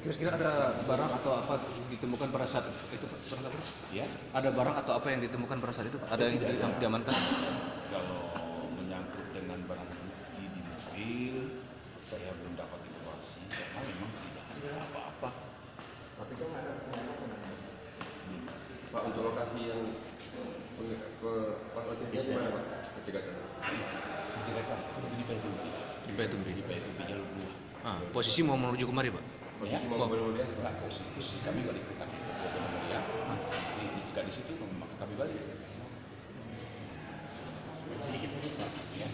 Kira-kira ada barang atau apa ditemukan pada saat itu, Pak? Ya, Ada barang atau apa yang ditemukan pada saat itu, Pak? Ada yang Tidak ada. diamankan? kalau menyangkut dengan barang bukti di mobil, saya belum dapat informasi karena memang tidak ada apa-apa. Tapi kan ada Hmm. Pak, untuk lokasi yang OTT di mana Pak? Pencegatan. Kira-kira di Payakumbuh. Di Payakumbuh. Di Payakumbuh Jalur 2. Posisi mau menuju kemari, Pak? Posisi mau kemana dia? Nah, posisi kami balik ke Tanjung Kota Meria. Jika di situ maka kami balik. Sedikit lagi Pak, Ya.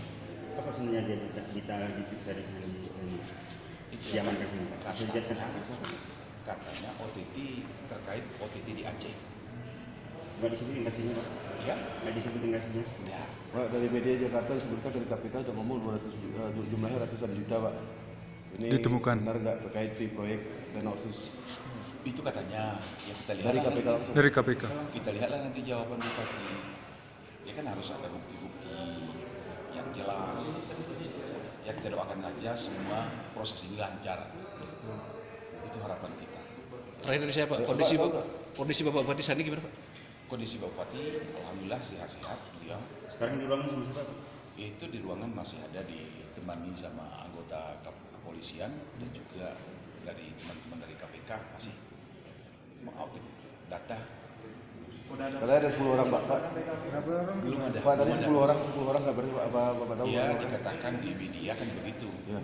apa sebenarnya dia diperiksa di ini? Diamankan sini Pak. Katanya OTT terkait OTT di Aceh. Nggak disebutin kasihnya Pak? Ya, Nggak disebutin kasihnya? udah. Pak, dari media Jakarta disebutkan dari KPK sudah ngomong 200 juta, jumlahnya ratusan juta, Pak. Ini Ditemukan. benar nggak terkait di proyek Denoksus Itu katanya. Ya kita lihat. dari KPK langsung? Dari KPK. Kita lihatlah nanti jawaban bupati. Ya kan harus ada bukti-bukti yang jelas. Ya kita doakan aja semua proses ini lancar. Itu harapan kita. Terakhir dari saya, Pak, kondisi Bapak Bupati saat ini gimana, Pak? Kondisi bupati, alhamdulillah sehat-sehat beliau. Sekarang di ruangan sama siapa Pak? Itu di ruangan masih ada ditemani sama anggota kepolisian dan juga dari teman-teman dari KPK masih mengaudit data. Katanya ada 10 orang, Pak. Belum ada. Pak, tadi belum ada. 10 orang nggak berarti Pak, apa Bapak tahu? Ya Pak? dikatakan di media kan begitu. Ya.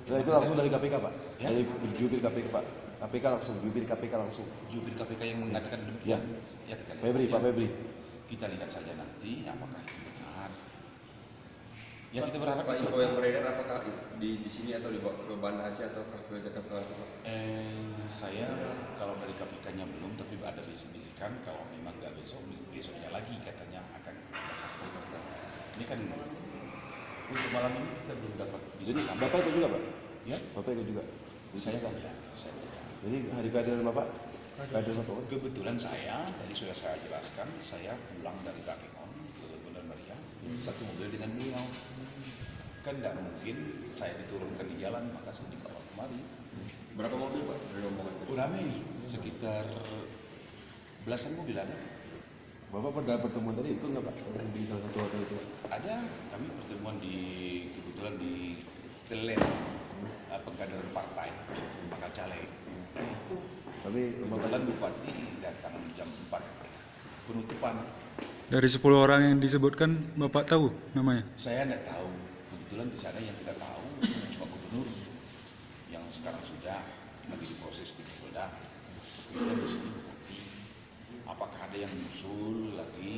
Nah, itu langsung dari KPK, Pak. Ya. Dari jubir KPK, Pak. KPK langsung, jubir KPK langsung. Jubir KPK yang mengatakan Ya. demikian. Ya kita lihat. Febri, aja. Pak Febri. Kita lihat saja nanti apakah itu benar. Ya kita berharap Pak, itu. info yang beredar apakah di sini atau di Banda Aceh atau ke Jakarta langsung Pak? Saya kalau dari KPK-nya belum, tapi ada bisik-bisikan kalau memang nggak besoknya lagi katanya akan. Ini kan untuk malam ini kita belum dapat Jadi bisa Bapak itu juga, Pak? Ya, Bapak itu juga? saya tidak. Saya tidak. Jadi hari kehadiran Bapak? Kehadiran Bapak, Pak? Kebetulan saya, tadi sudah saya jelaskan, saya pulang dari Kakekon ke Benar Meriah, satu mobil dengan beliau. Kan tidak mungkin saya diturunkan di jalan, maka saya dikawal kemari. Berapa mobil Pak dari rombongan? Ramai, sekitar belasan mobil ada. Bapak pada pertemuan tadi itu nggak, Pak? Di salah satu hotel itu, Pak? Ada, kami pertemuan kebetulan di Telen, pengkaderan partai, bakal caleg. Itu Tapi kebetulan Bupati datang jam 4 penutupan. Dari 10 orang yang disebutkan, Bapak tahu namanya? Saya tidak tahu, kebetulan di sana yang tidak tahu cuma gubernur yang sekarang sudah lagi diproses di Polda. Kemudian di sini Bupati, apakah ada yang muncul lagi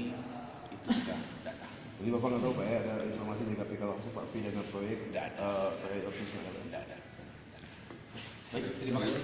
itu juga tidak tahu. jadi Bapak nggak tahu, Pak, ya, ada informasi dari KPK langsung, Pak, dengan proyek Tidak ada. proyek Otsus. Tidak ada. Baik, terima kasih.